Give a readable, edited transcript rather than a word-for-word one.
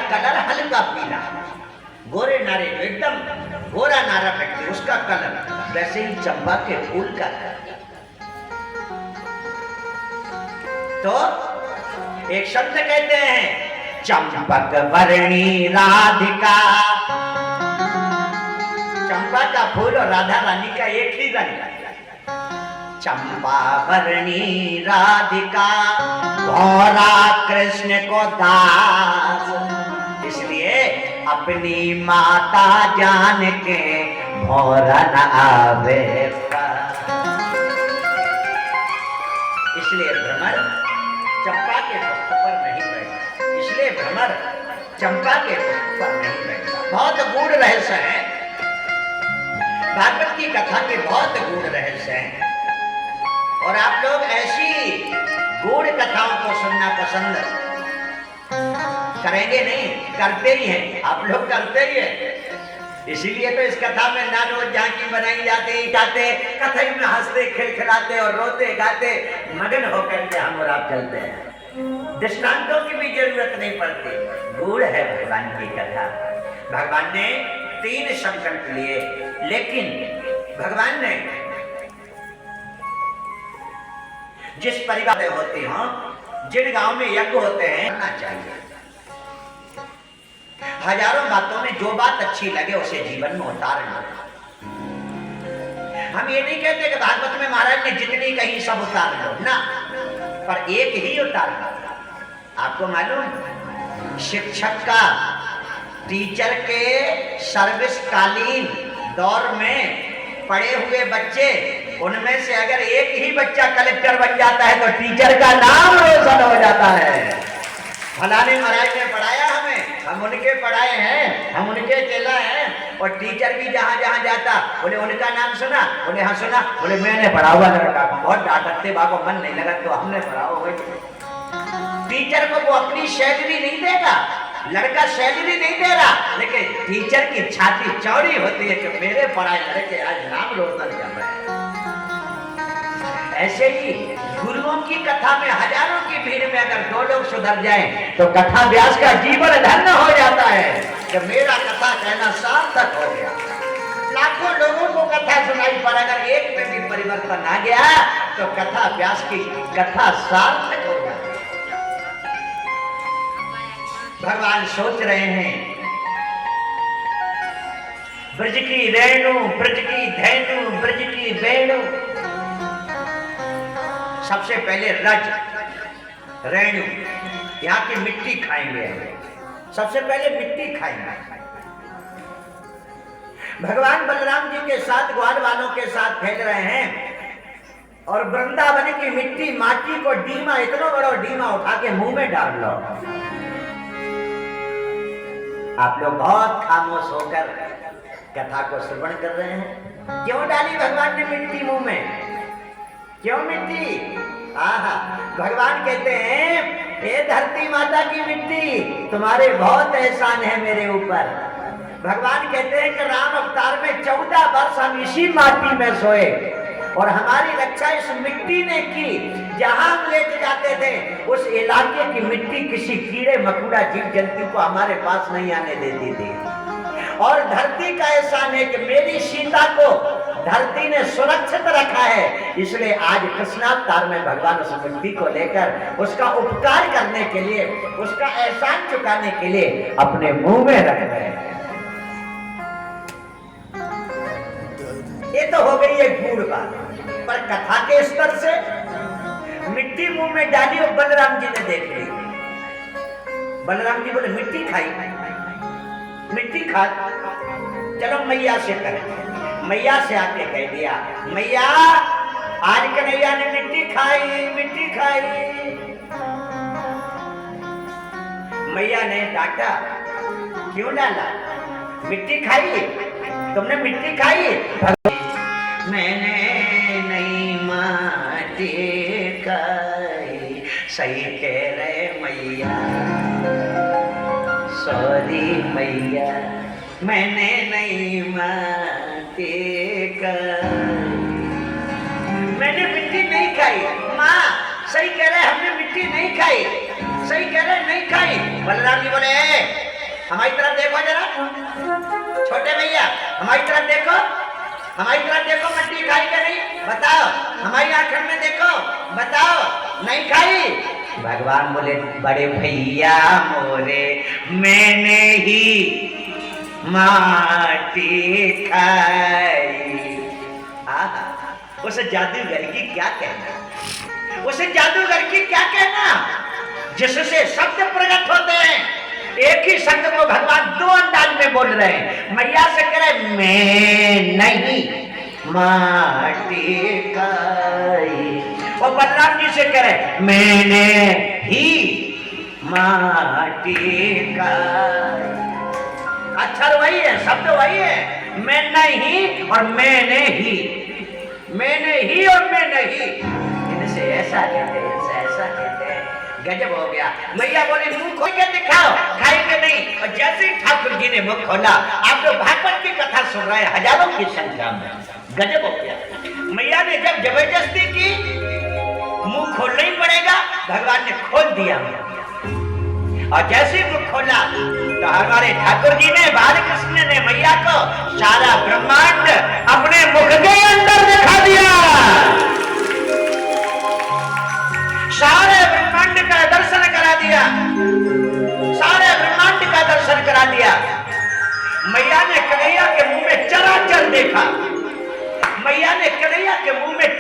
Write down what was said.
Colour हल्का पीला, गोरे नारे एकदम गोरा नारा व्यक्ति उसका कलर, वैसे ही चंपा के फूल का कलर। तो एक शब्द कहते हैं चंपक वर्णी राधिका, चंपा का फूल और राधा रानी का एक ही रंग है। चंपा वर्णी राधिका भौरा कृष्ण को दास, इसलिए अपनी माता जान के भौरा न आवे। इसलिए भ्रमर चंपा के पुष्प पर नहीं बैठा, इसलिए भ्रमर चंपा के पुष्प पर नहीं बैठा। बहुत गूढ़ रहस्य है, भागवत की कथा के बहुत गूढ़ रहस्य हैं, और आप लोग ऐसी गूढ़ कथाओं को सुनना पसंद करेंगे नहीं, करते ही हैं आप लोग, करते ही हैं। इसीलिए तो इस कथा में ना रोज झांकी बनाई जाते जाते, कथा में हंसते खिलखिलाते और रोते गाते मगन होकर के हम और आप चलते हैं। दृष्टांतों की भी जरूरत नहीं पड़ती, गूढ़ है भगवान की कथा। भगवान ने 3 संकल्प लिए, लेकिन भगवान ने जिस परिवार में होते हो, जिन गांव में यज्ञ होते हैं, करना चाहिए। हजारों बातों में जो बात अच्छी लगे उसे जीवन में उतारना। हम ये नहीं कहते कि भागवत में महाराज ने जितनी कही सब उतार लो ना, पर एक ही उतारना। आपको मालूम, शिक्षक का टीचर के सर्विसकालीन दौर में पढ़े हुए बच्चे, उनमें से अगर एक ही बच्चा कलेक्टर बन जाता है तो टीचर का नाम रोशन हो जाता है। फलाने महाराज ने पढ़ाया हमें, हम उनके पढ़ाए हैं, हम उनके चेला हैं, और टीचर भी जहां जहां जाता बोले उनका नाम सुना, बोले हाँ सुना, बोले मैंने पढ़ा हुआ लड़का, बहुत डांटते बाको मन नहीं लगा तो हमने पढ़ा हुआ। टीचर को वो अपनी सैलरी नहीं देगा, लड़का सैलरी नहीं दे रहा, लेकिन टीचर की छाती चौड़ी होती है कि मेरे पढ़ाए लड़के आज नाम रोशन कर रहे हैं। ऐसे ही गुरुओं की कथा में हजारों की भीड़ में अगर 2 लोग सुधर जाएं तो कथा व्यास का जीवन धन्य हो जाता है कि मेरा कथा कहना सार्थक हो गया। लाखों लोगों को कथा सुनाई, पर अगर एक में भी परिवर्तन आ गया तो कथा व्यास की कथा सार्थक हो गया। भगवान सोच रहे हैं, ब्रज की रेणु, ब्रज की धैनु, ब्रज की वेणु। सबसे पहले रज रेणु, यहाँ की मिट्टी खाएंगे, सबसे पहले मिट्टी खाएंगे। भगवान बलराम जी के साथ ग्वाल वालों के साथ खेल रहे हैं, और वृंदावन की मिट्टी माटी को डीमा, इतना बड़ा डीमा उठा के मुंह में डाल लो। आप लोग बहुत खामोश होकर कथा को श्रवण कर रहे हैं। क्यों डाली भगवान ने मिट्टी मुंह में, क्यों मिट्टी? आहा, भगवान कहते हैं हे धरती माता की मिट्टी, तुम्हारे बहुत एहसान है मेरे ऊपर। भगवान कहते हैं कि राम अवतार में 14 वर्ष हम इसी माटी में सोए, और हमारी रक्षा इस मिट्टी ने की। जहां हम लेके जाते थे उस इलाके की मिट्टी किसी कीड़े मकोड़ा जीव जंतु को हमारे पास नहीं आने देती थी। और धरती का एहसान है कि मेरी सीता को धरती ने सुरक्षित रखा है, इसलिए आज कृष्णावतार में भगवान उस मिट्टी को लेकर उसका उपकार करने के लिए, उसका एहसान चुकाने के लिए अपने मुंह में रख रहे हैं। ये तो हो गई एक गूढ़ बात, पर कथा के स्तर से मिट्टी मुंह में डाली और बलराम जी ने देख ली। बलराम जी बोले मिट्टी खाई, मिट्टी खा, चलो मैया से करें। मैया से आके कह दिया, मैया आज कन्हैया ने मिट्टी खाई, मिट्टी खाई। मैया ने डांटा, क्यों डाला? मिट्टी खाई, तुमने मिट्टी खाई? मैंने नहीं माटी खाई, सही कह रहे मैया, सॉरी मैया, मैंने नहीं माटी खाई, मैंने मिट्टी नहीं खाई। माँ सही कह रहे, हमने मिट्टी नहीं खाई, सही कह रहे नहीं खाई। बलराम जी बोले हमारी तरफ देखो जरा, छोटे भैया हमारी तरफ देखो, हमारी तरफ देखो, मट्टी खाई कि नहीं बताओ, हमारी आंखों में देखो बताओ, नहीं खाई। भगवान बोले बड़े भैया मोरे मैंने ही माटी खाई। उस जादूगर की क्या कहना, उस जादूगर की क्या कहना जिससे शब्द प्रकट होते हैं। एक ही शब्द को भगवान दो अंदाज में बोल रहे हैं। मैया से कह रहे मैं नहीं माटी खाई, और बलराम जी से कह रहे मैंने ही माटी खाई। अक्षर वही है, शब्द वही है, मैं नहीं और मैंने ही, मैंने ही और मैं नहीं। इनसे ऐसा कहते हैं, इनसे ऐसा कहते हैं, गजब हो गया। मैया बोले मुंह खोल के दिखाओ, खाएंगे नहीं। और जैसे ही ठाकुर जी ने मुंह खोला, आप लोग भागवत की कथा सुन रहे हैं हजारों की संख्या में, गजब हो गया। मैया ने जब जबरदस्ती की मुंह खोलना ही पड़ेगा, भगवान ने खोल दिया। और जैसे मुंह खोला तो हमारे ठाकुर जी ने, बालकृष्ण ने मैया को सारा ब्रह्मांड अपने मुख के अंदर दिखा दिया। सारे ब्रह्मांड का दर्शन करा दिया, सारे ब्रह्मांड का दर्शन करा दिया। मैया ने कन्हैया के मुंह में चराचर देखा, मैया ने कन्हैया के मुंह में